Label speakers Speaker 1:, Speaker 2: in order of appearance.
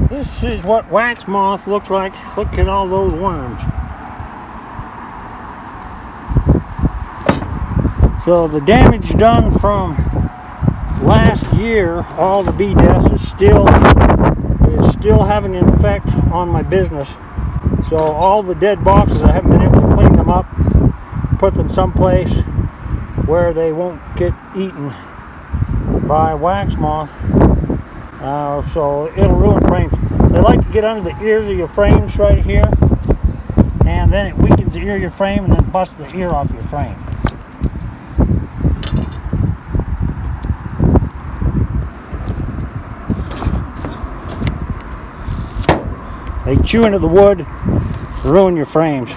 Speaker 1: This is what wax moth look like. Look at all those worms. So the damage done from last year, all the bee deaths, is still having an effect on my business. So all the dead boxes, I haven't been able to clean them up, put them someplace where they won't get eaten by wax moth. So it'll ruin frames. They like to get under the ears of your frames right here, and then it weakens the ear of your frame and then busts the ear off your frame. They chew into the wood, ruin your frames.